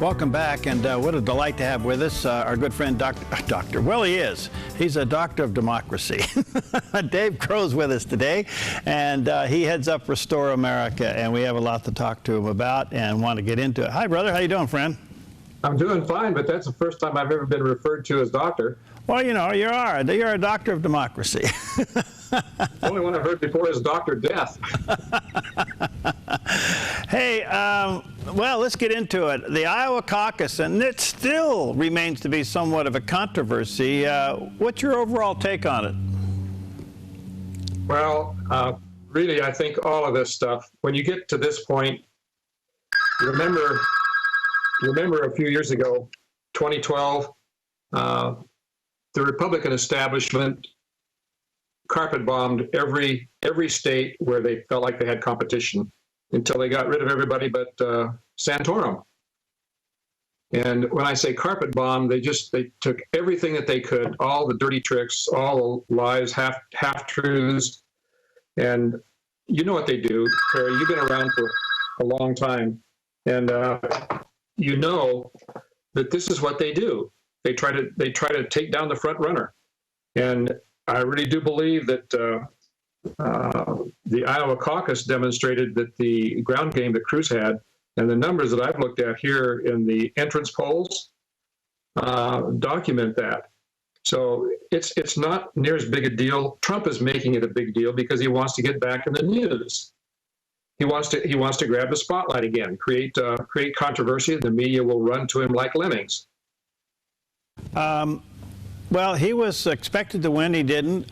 Welcome back, and what a delight to have with us our good friend, Doctor. Well, he is. He's a doctor of democracy. Dave Crowe's with us today, and he heads up Restore America, and we have a lot to talk to him about and want to get into it. Hi, brother. How you doing, friend? I'm doing fine, but that's the first time I've ever been referred to as doctor. Well, you know, you're a doctor of democracy. The only one I've heard before is Dr. Death. Hey, well, let's get into it. The Iowa Caucus, and it still remains to be somewhat of a controversy. What's your overall take on it? Well, really, I think all of this stuff, when you get to this point, remember a few years ago, 2012, the Republican establishment carpet bombed every state where they felt like they had competition until they got rid of everybody but Santorum. And when I say carpet bomb, they took everything that they could, all the dirty tricks, all the lies, half-truths. And you know what they do, Perry. You've been around for a long time. And you know that this is what they do. They try to take down the front runner. And I really do believe that the Iowa Caucus demonstrated that the ground game that Cruz had, and the numbers that I've looked at here in the entrance polls, document that. So it's not near as big a deal. Trump is making it a big deal because he wants to get back in the news. He wants to grab the spotlight again, create controversy. The media will run to him like lemmings. Well, he was expected to win. He didn't.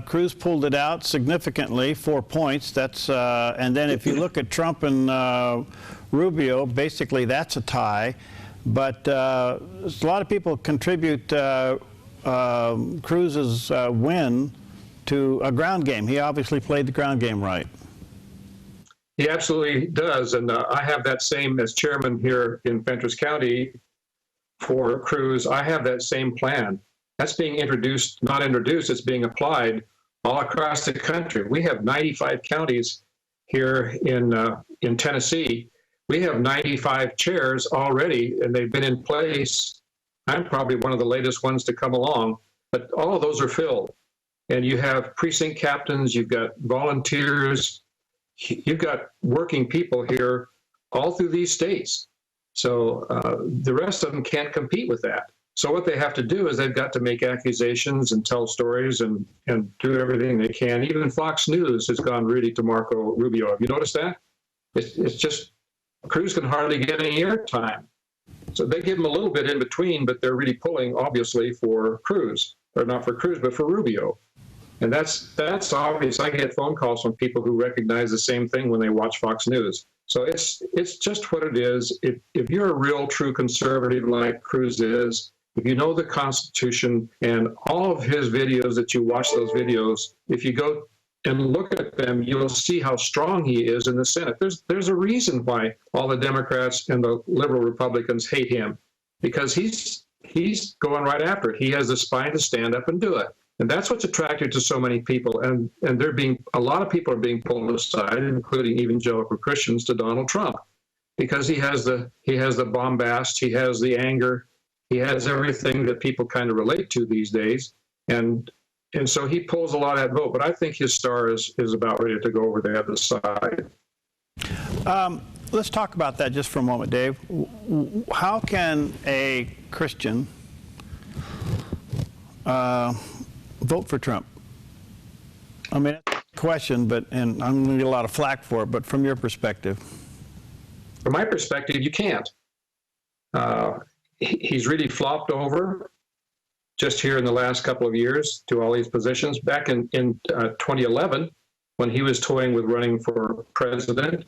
Cruz pulled it out significantly, 4 points. That's and then if you look at Trump and Rubio, basically that's a tie. But a lot of people contribute Cruz's win to a ground game. He obviously played the ground game right. He absolutely does, and I have that same, as chairman here in Fentress County for Cruz, I have that same plan. That's being not introduced, it's being applied all across the country. We have 95 counties here in Tennessee. We have 95 chairs already, and they've been in place. I'm probably one of the latest ones to come along, but all of those are filled. And you have precinct captains, you've got volunteers, you've got working people here all through these states. So the rest of them can't compete with that. So what they have to do is they've got to make accusations and tell stories and do everything they can. Even Fox News has gone really to Marco Rubio. Have you noticed that? It's just Cruz can hardly get any airtime. So they give him a little bit in between, but they're really pulling, obviously, for Cruz. Or not for Cruz, but for Rubio. And that's obvious. I get phone calls from people who recognize the same thing when they watch Fox News. So it's just what it is. If you're a real, true conservative like Cruz is, if you know the Constitution and all of his videos that you watch those videos, if you go and look at them, you'll see how strong he is in the Senate. There's a reason why all the Democrats and the liberal Republicans hate him, because he's going right after it. He has the spine to stand up and do it. And that's what's attracted to so many people. And a lot of people are being pulled aside, including evangelical Christians, to Donald Trump, because he has the bombast, he has the anger, he has everything that people kind of relate to these days. And so he pulls a lot of that vote. But I think his star is about ready to go over the other side. Let's talk about that just for a moment, Dave. How can a Christian vote for Trump? I mean, that's a question, and I'm going to get a lot of flack for it, but from your perspective. From my perspective, you can't. He's really flopped over just here in the last couple of years to all these positions. Back in 2011, when he was toying with running for president,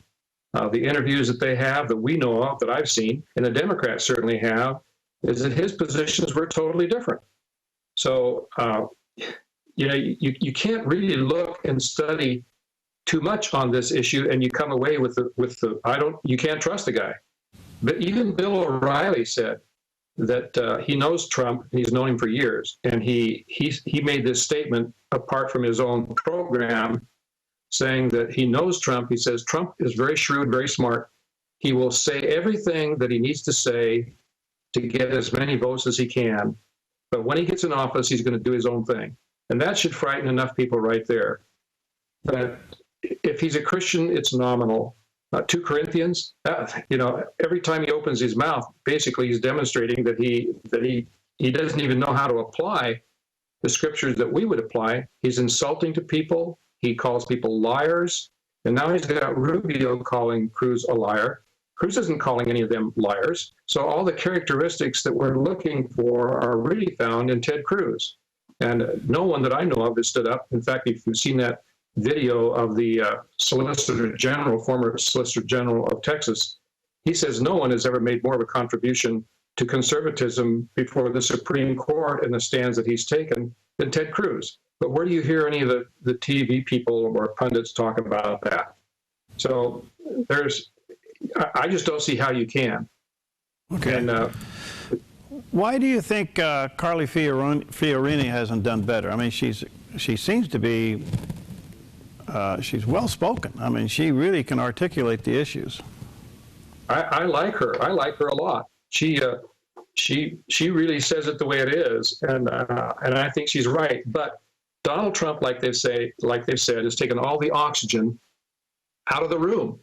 the interviews that they have, that we know of, that I've seen, and the Democrats certainly have, is that his positions were totally different. So, you can't really look and study too much on this issue, and you come away with you can't trust the guy. But even Bill O'Reilly said that he knows Trump, he's known him for years, and he made this statement apart from his own program, saying that he knows Trump. He says Trump is very shrewd, very smart, He will say everything that he needs to say to get as many votes as he can. But when he gets in office, he's going to do his own thing. And that should frighten enough people right there. But if he's a Christian, it's nominal. 2 Corinthians, every time he opens his mouth, basically he's demonstrating that he doesn't even know how to apply the scriptures that we would apply. He's insulting to people. He calls people liars. And now he's got Rubio calling Cruz a liar. Cruz isn't calling any of them liars. So all the characteristics that we're looking for are really found in Ted Cruz. And no one that I know of has stood up. In fact, if you've seen that video of the Solicitor General, former Solicitor General of Texas, he says no one has ever made more of a contribution to conservatism before the Supreme Court and the stands that he's taken than Ted Cruz. But where do you hear any of the TV people or pundits talk about that? So I just don't see how you can. Okay. And, why do you think Carly Fiorina hasn't done better? I mean, she seems to be, she's well-spoken. I mean, she really can articulate the issues. I like her. I like her a lot. She really says it the way it is, and I think she's right. But Donald Trump, like they've said, has taken all the oxygen out of the room.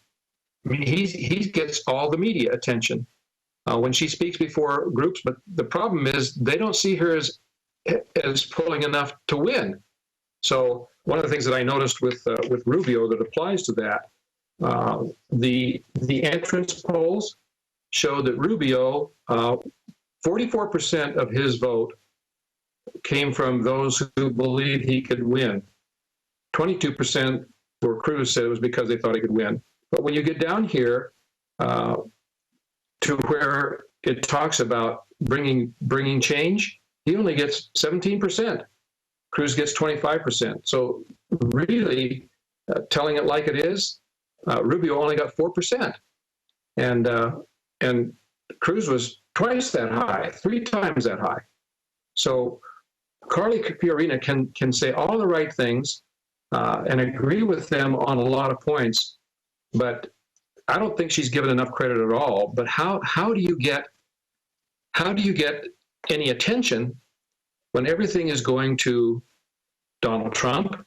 I mean, he gets all the media attention when she speaks before groups. But the problem is they don't see her as pulling enough to win. So one of the things that I noticed with Rubio that applies to that, the entrance polls show that Rubio, 44% of his vote came from those who believed he could win. 22% where Cruz said it was because they thought he could win. But when you get down here to where it talks about bringing change, he only gets 17%. Cruz gets 25%. So really, telling it like it is, Rubio only got 4%, and Cruz was twice that high, 3 times that high. So Carly Fiorina can say all the right things and agree with them on a lot of points, but I don't think she's given enough credit at all. But how do you get any attention when everything is going to Donald Trump?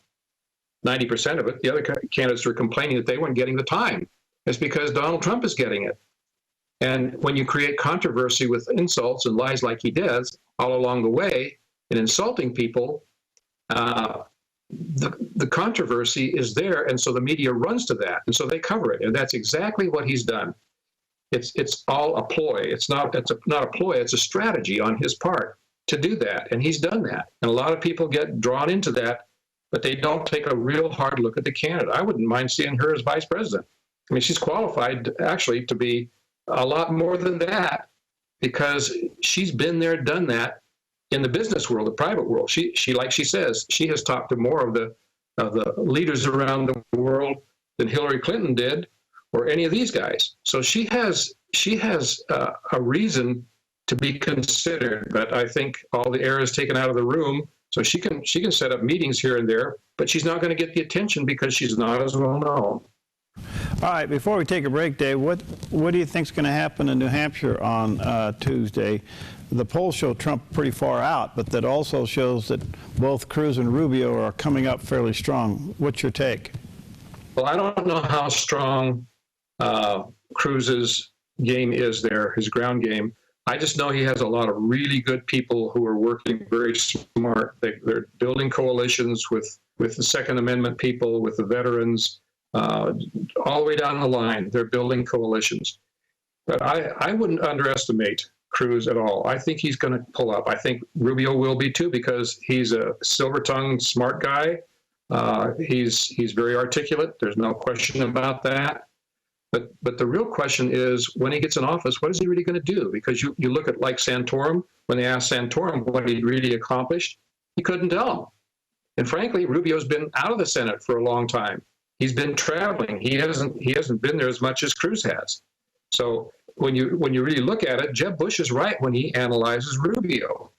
90% of it, the other candidates were complaining that they weren't getting the time. It's because Donald Trump is getting it. And when you create controversy with insults and lies like he does all along the way in insulting people, the controversy is there, and so the media runs to that, and so they cover it, and that's exactly what he's done. It's all a ploy. It's not a ploy. It's a strategy on his part to do that, and he's done that. And a lot of people get drawn into that, but they don't take a real hard look at the candidate. I wouldn't mind seeing her as vice president. I mean, she's qualified actually to be a lot more than that because she's been there, done that in the business world, the private world. She like she says, she has talked to more of the leaders around the world than Hillary Clinton did, or any of these guys. So she has a reason to be considered. But I think all the air is taken out of the room. So she can set up meetings here and there, but she's not going to get the attention because she's not as well known. All right, before we take a break, Dave, what do you think is going to happen in New Hampshire on Tuesday? The polls show Trump pretty far out, but that also shows that both Cruz and Rubio are coming up fairly strong. What's your take? Well, I don't know how strong Cruz's game is there, his ground game. I just know he has a lot of really good people who are working very smart. They're building coalitions with the Second Amendment people, with the veterans, all the way down the line. They're building coalitions. But I wouldn't underestimate Cruz at all. I think he's going to pull up. I think Rubio will be too, because he's a silver-tongued, smart guy. He's very articulate. There's no question about that. But the real question is, when he gets in office, what is he really going to do? Because you look at like Santorum, when they asked Santorum what he really accomplished, he couldn't tell them. And frankly, Rubio's been out of the Senate for a long time. He's been traveling. He hasn't been there as much as Cruz has. So when you really look at it, Jeb Bush is right when he analyzes Rubio.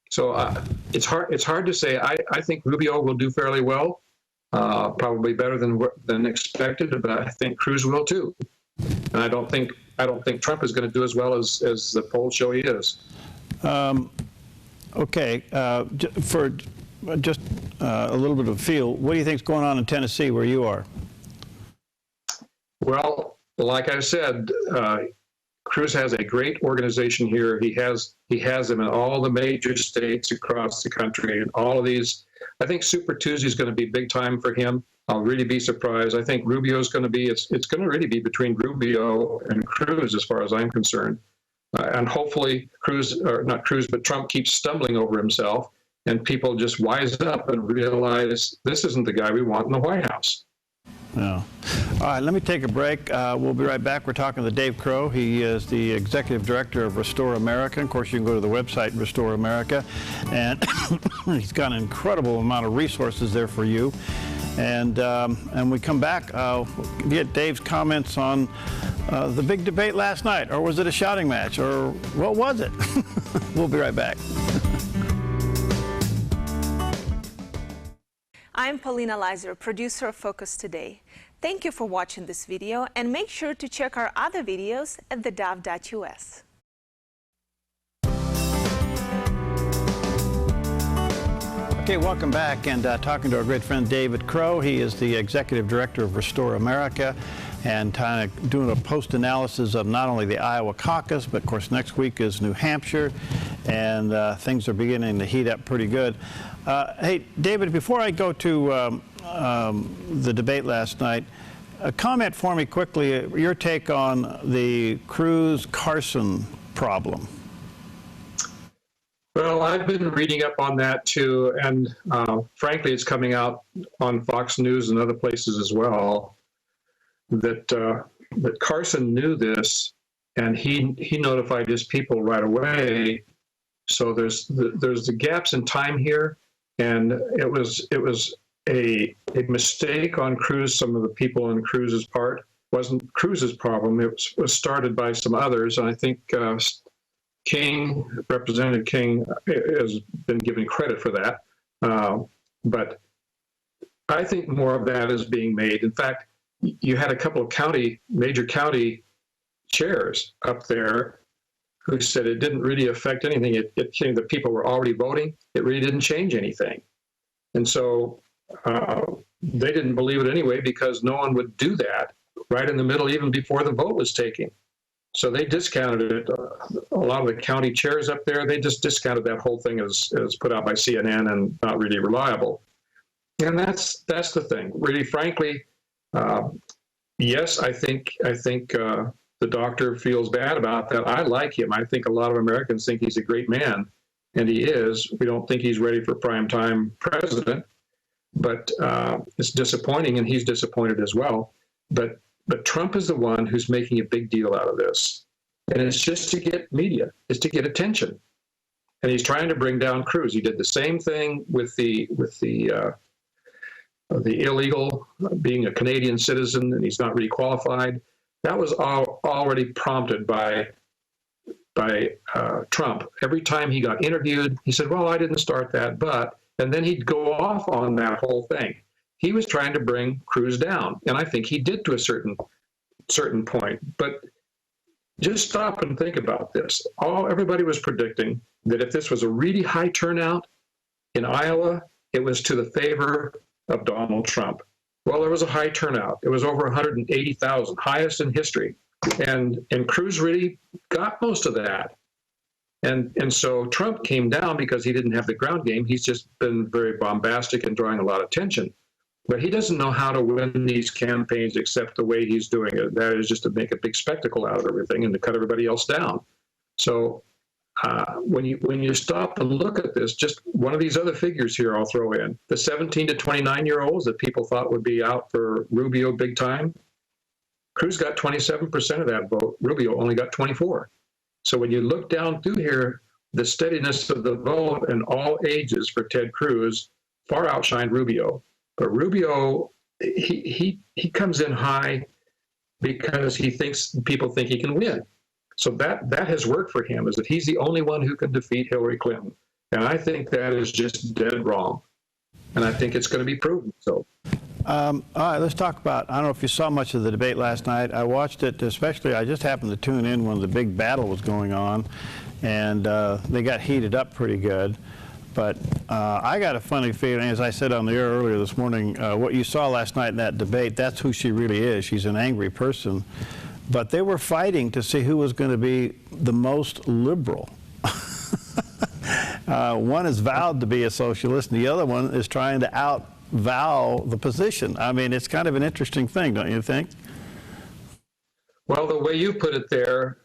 So it's hard to say. I think Rubio will do fairly well. Probably better than expected, but I think Cruz will too. And I don't think Trump is going to do as well as the polls show he is. Okay, for just a little bit of a feel, what do you think is going on in Tennessee where you are? Well, like I said, Cruz has a great organization here. He has them in all the major states across the country, and all of these. I think Super Tuesday is going to be big time for him. I'll really be surprised. I think Rubio is going to be. It's going to really be between Rubio and Cruz, as far as I'm concerned. And hopefully Trump keeps stumbling over himself, and people just wise up and realize this isn't the guy we want in the White House. Yeah. All right, let me take a break. We'll be right back. We're talking to Dave Crowe. He is the Executive Director of Restore America. Of course, you can go to the website, Restore America, and he's got an incredible amount of resources there for you. And when we come back, get Dave's comments on the big debate last night, or was it a shouting match, or what was it? We'll be right back. I'm Paulina Leiser, producer of Focus Today. Thank you for watching this video, and make sure to check our other videos at theDove.us. Okay, welcome back, and talking to our great friend David Crowe. He is the Executive Director of Restore America, and kind of doing a post-analysis of not only the Iowa Caucus, but of course next week is New Hampshire, and things are beginning to heat up pretty good. Hey, David, before I go to the debate last night, a comment for me quickly, your take on the Cruz-Carson problem. Well, I've been reading up on that too, and frankly, it's coming out on Fox News and other places as well, that Carson knew this, and he notified his people right away. So there's the gaps in time here, and it was a mistake on Cruz. Some of the people on Cruz's part. It wasn't Cruz's problem. It was started by some others, and I think Representative King has been given credit for that. But I think more of that is being made. In fact, you had a couple of major county chairs up there who said it didn't really affect anything. It came that people were already voting. It really didn't change anything. And so they didn't believe it anyway, because no one would do that right in the middle, even before the vote was taken. So they discounted it. A lot of the county chairs up there, they just discounted that whole thing as put out by CNN and not really reliable. And that's the thing. Really, frankly, yes, I think the doctor feels bad about that. I like him. I think a lot of Americans think he's a great man, and he is. We don't think he's ready for primetime president, but it's disappointing, and he's disappointed as well. But Trump is the one who's making a big deal out of this. And it's just to get media, it's to get attention. And he's trying to bring down Cruz. He did the same thing with the illegal, being a Canadian citizen, and he's not really qualified. That was already prompted by Trump. Every time he got interviewed, he said, well, I didn't start that, but, and then he'd go off on that whole thing. He was trying to bring Cruz down, and I think he did to a certain point. But just stop and think about this. Everybody was predicting that if this was a really high turnout in Iowa, it was to the favor of Donald Trump. Well, there was a high turnout. It was over 180,000, highest in history, and Cruz really got most of that. And so Trump came down because he didn't have the ground game. He's just been very bombastic and drawing a lot of attention. But he doesn't know how to win these campaigns except the way he's doing it. That is just to make a big spectacle out of everything and to cut everybody else down. So when you stop and look at this, just one of these other figures here I'll throw in, the 17 to 29-year-olds that people thought would be out for Rubio big time, Cruz got 27% of that vote. Rubio only got 24. So when you look down through here, the steadiness of the vote in all ages for Ted Cruz far outshined Rubio. But Rubio, he comes in high because people think he can win. So that has worked for him, is that he's the only one who can defeat Hillary Clinton. And I think that is just dead wrong. And I think it's going to be proven so. All right, let's talk about, I don't know if you saw much of the debate last night. I watched it, especially, I just happened to tune in when the big battle was going on, and they got heated up pretty good. But I got a funny feeling, as I said on the air earlier this morning, what you saw last night in that debate, that's who she really is. She's an angry person. But they were fighting to see who was going to be the most liberal. One is vowed to be a socialist, and the other one is trying to out-vow the position. I mean, it's kind of an interesting thing, don't you think? Well, the way you put it there,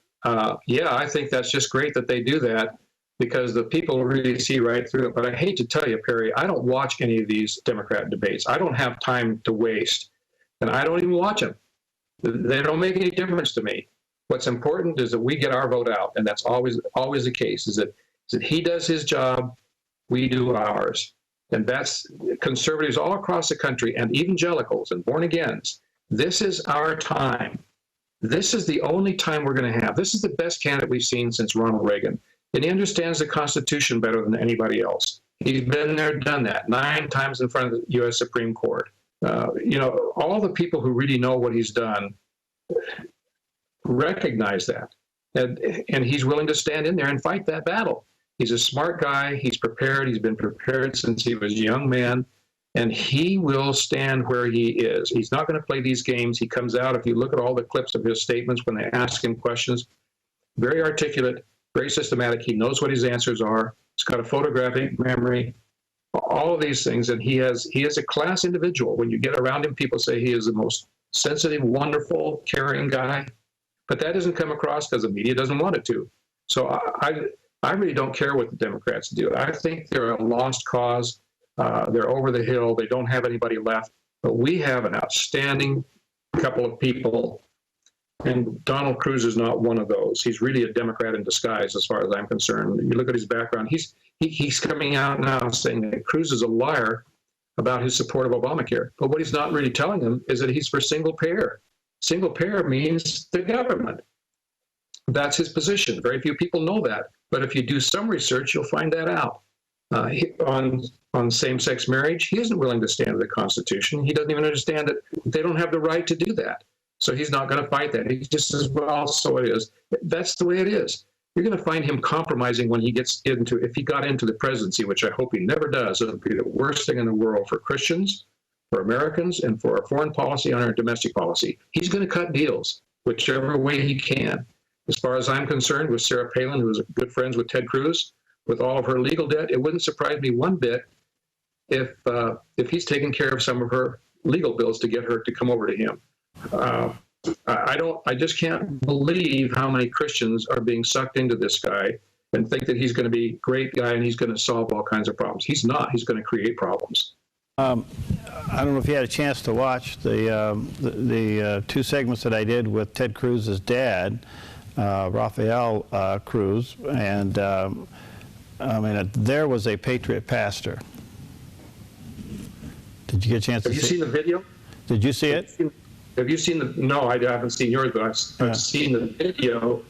yeah, I think that's just great that they do that, because the people really see right through it. But I hate to tell you, Perry, I don't watch any of these Democrat debates. I don't have time to waste, and I don't even watch them. They don't make any difference to me. What's important is that we get our vote out, and that's always the case, is that he does his job, we do ours. And that's conservatives all across the country, and evangelicals and born-agains. This is our time. This is the only time we're going to have. This is the best candidate we've seen since Ronald Reagan. And he understands the Constitution better than anybody else. He's been there, done that, 9 times in front of the U.S. Supreme Court. You know, all the people who really know what he's done recognize that. And he's willing to stand in there and fight that battle. He's a smart guy. He's prepared. He's been prepared since he was a young man. And he will stand where he is. He's not going to play these games. He comes out, if you look at all the clips of his statements when they ask him questions, very articulate, very systematic. He knows what his answers are. He's got a photographic memory, all of these things. And he is a class individual. When you get around him, people say he is the most sensitive, wonderful, caring guy. But that doesn't come across because the media doesn't want it to. So I really don't care what the Democrats do. I think they're a lost cause. They're over the hill. They don't have anybody left. But we have an outstanding couple of people, and Donald Cruz is not one of those. He's really a Democrat in disguise, as far as I'm concerned. You look at his background. He's coming out now saying that Cruz is a liar about his support of Obamacare. But what he's not really telling them is that he's for single payer. Single payer means the government. That's his position. Very few people know that. But if you do some research, you'll find that out. On same-sex marriage, he isn't willing to stand to the Constitution. He doesn't even understand that they don't have the right to do that. So he's not going to fight that. He just says, well, so it is. That's the way it is. You're going to find him compromising when he gets into, if he got into the presidency, which I hope he never does. It would be the worst thing in the world for Christians, for Americans, and for our foreign policy and our domestic policy. He's going to cut deals whichever way he can. As far as I'm concerned, with Sarah Palin, who was good friends with Ted Cruz, with all of her legal debt, it wouldn't surprise me one bit if he's taking care of some of her legal bills to get her to come over to him. I just can't believe how many Christians are being sucked into this guy and think that he's going to be a great guy and he's going to solve all kinds of problems. He's not. He's going to create problems. I don't know if you had a chance to watch the 2 segments that I did with Ted Cruz's dad, Rafael Cruz, and I mean, there was a patriot pastor. Did you get a chance to see it? Have you seen the video? Did you see it? Have you seen the, no, I haven't seen yours, but I've seen the video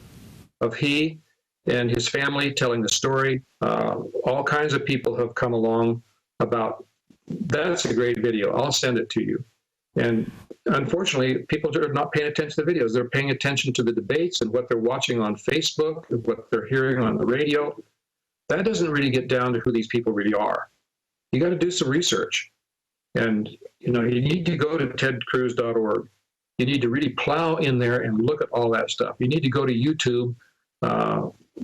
of he and his family telling the story. All kinds of people have come along about, that's a great video. I'll send it to you. And unfortunately, people are not paying attention to the videos. They're paying attention to the debates and what they're watching on Facebook, what they're hearing on the radio. That doesn't really get down to who these people really are. You got to do some research. And, you know, you need to go to tedcruz.org. You need to really plow in there and look at all that stuff. You need to go to YouTube.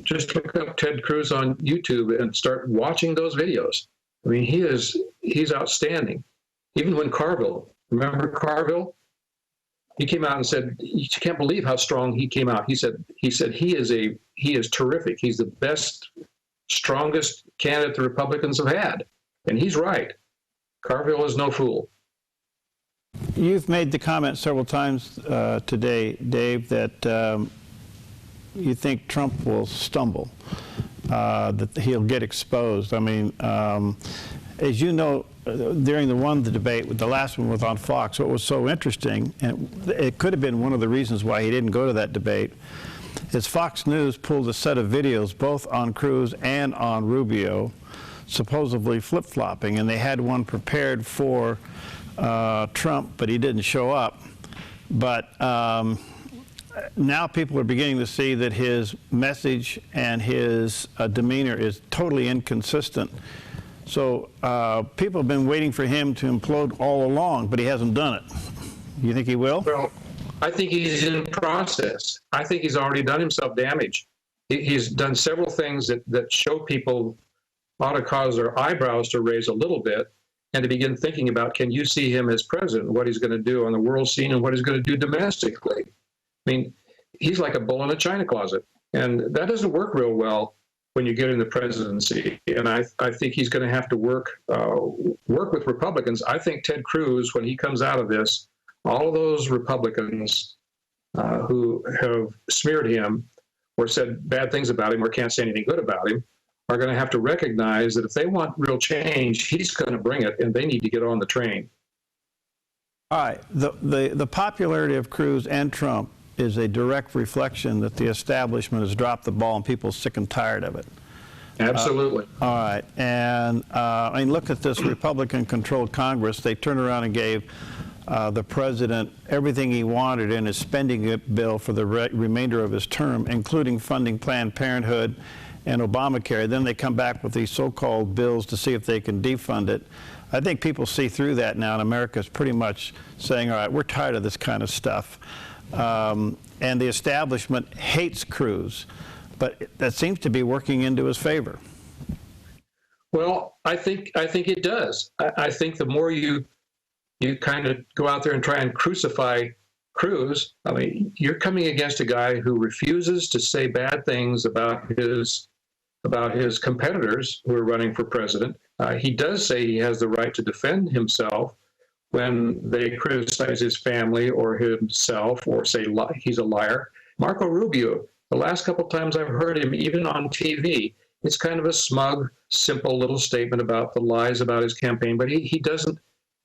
Just look up Ted Cruz on YouTube and start watching those videos. I mean, he's outstanding. Even when Carville, remember Carville? He came out and said, you can't believe how strong he came out. He said he is terrific. He's the best, strongest candidate the Republicans have had. And he's right. Carville is no fool. You've made the comment several times today, Dave, that you think Trump will stumble, that he'll get exposed. I mean, as you know, during the debate, the last one was on Fox, what was so interesting, and it could have been one of the reasons why he didn't go to that debate, is Fox News pulled a set of videos both on Cruz and on Rubio, supposedly flip-flopping, and they had one prepared for Trump, but he didn't show up. But now people are beginning to see that his message and his demeanor is totally inconsistent. So people have been waiting for him to implode all along, but he hasn't done it. You think he will? Well, I think he's in process. I think he's already done himself damage. He's done several things that show people ought to cause their eyebrows to raise a little bit and to begin thinking about, can you see him as president, what he's going to do on the world scene and what he's going to do domestically? I mean, he's like a bull in a china closet, and that doesn't work real well when you get in the presidency. And I think he's going to have to work with Republicans. I think Ted Cruz, when he comes out of this, all of those Republicans who have smeared him or said bad things about him or can't say anything good about him are going to have to recognize that if they want real change, he's going to bring it, and they need to get on the train. All right. The popularity of Cruz and Trump is a direct reflection that the establishment has dropped the ball and people are sick and tired of it. Absolutely. All right. And I mean, look at this Republican-controlled Congress. They turned around and gave the president everything he wanted in his spending bill for the remainder of his term, including funding Planned Parenthood and Obamacare. Then they come back with these so-called bills to see if they can defund it. I think people see through that now, and America's pretty much saying, all right, we're tired of this kind of stuff. And the establishment hates Cruz, but that seems to be working into his favor. Well, I think it does. I think the more you kind of go out there and try and crucify Cruz, I mean, you're coming against a guy who refuses to say bad things about his competitors who are running for president. He does say he has the right to defend himself when they criticize his family or himself or say he's a liar. Marco Rubio, the last couple of times I've heard him, even on TV, it's kind of a smug, simple little statement about the lies about his campaign, but he doesn't,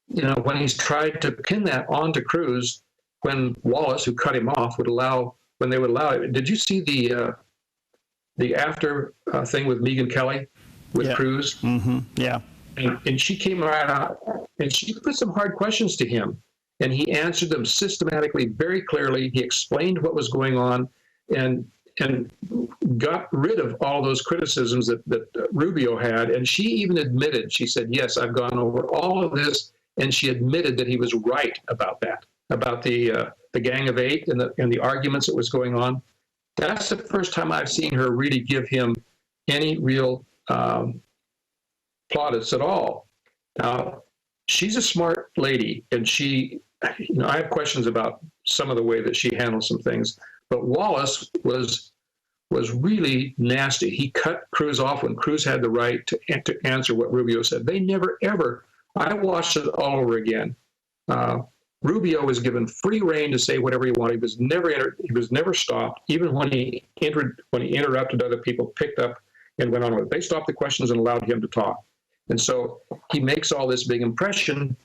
you know, when he's tried to pin that onto Cruz, when Wallace, who cut him off, would allow it. Did you see the after thing with Megyn Kelly with Cruz? Mm-hmm. Yeah. And she came right out and she put some hard questions to him, and he answered them systematically, very clearly. He explained what was going on and got rid of all those criticisms that Rubio had. And she even admitted, she said, yes, I've gone over all of this. And she admitted that he was right about that, about the Gang of Eight and the arguments that was going on. That's the first time I've seen her really give him any real plaudits at all. Now, she's a smart lady, and she, you know, I have questions about some of the way that she handles some things. But Wallace was really nasty. He cut Cruz off when Cruz had the right to answer what Rubio said. They never, ever, I watched it all over again. Rubio was given free rein to say whatever he wanted. He was never stopped. Even when he interrupted other people, picked up and went on with it. They stopped the questions and allowed him to talk. And so he makes all this big impression,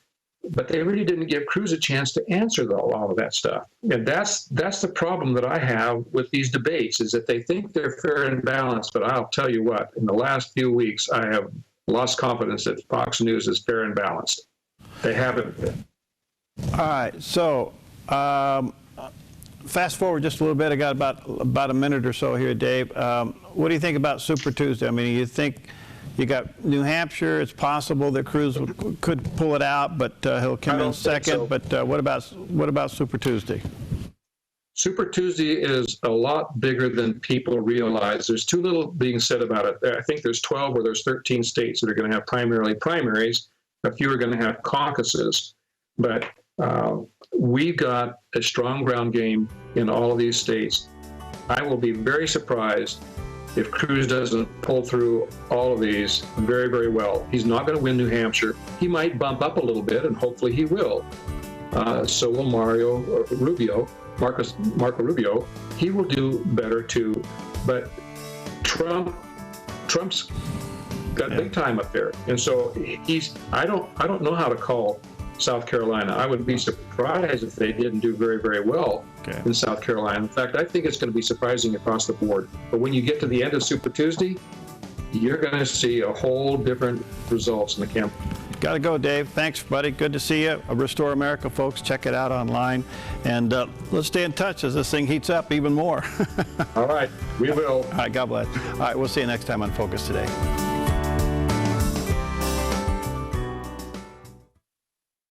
but they really didn't give Cruz a chance to answer all of that stuff. And that's the problem that I have with these debates, is that they think they're fair and balanced. But I'll tell you what, in the last few weeks, I have lost confidence that Fox News is fair and balanced. They haven't been. All right, so fast forward just a little bit. I got about a minute or so here, Dave. What do you think about Super Tuesday? I mean, you think you got New Hampshire? It's possible that Cruz could pull it out, but he'll come in second. So. But what about Super Tuesday? Super Tuesday is a lot bigger than people realize. There's too little being said about it. I think there's 12 or there's 13 states that are going to have primarily primaries. A few are going to have caucuses. But we've got a strong ground game in all of these states. I will be very surprised if Cruz doesn't pull through all of these very, very well. He's not going to win New Hampshire. He might bump up a little bit, and hopefully he will. So will Marco Rubio. He will do better too. But Trump's got big time up there, and so I don't know how to call South Carolina. I would be surprised if they didn't do very, very well in South Carolina. In fact, I think it's going to be surprising across the board. But when you get to the end of Super Tuesday, you're going to see a whole different results in the campaign. Got to go, Dave. Thanks, buddy. Good to see you. Restore America, folks. Check it out online. And let's stay in touch as this thing heats up even more. All right, we will. All right, God bless. All right, we'll see you next time on Focus Today.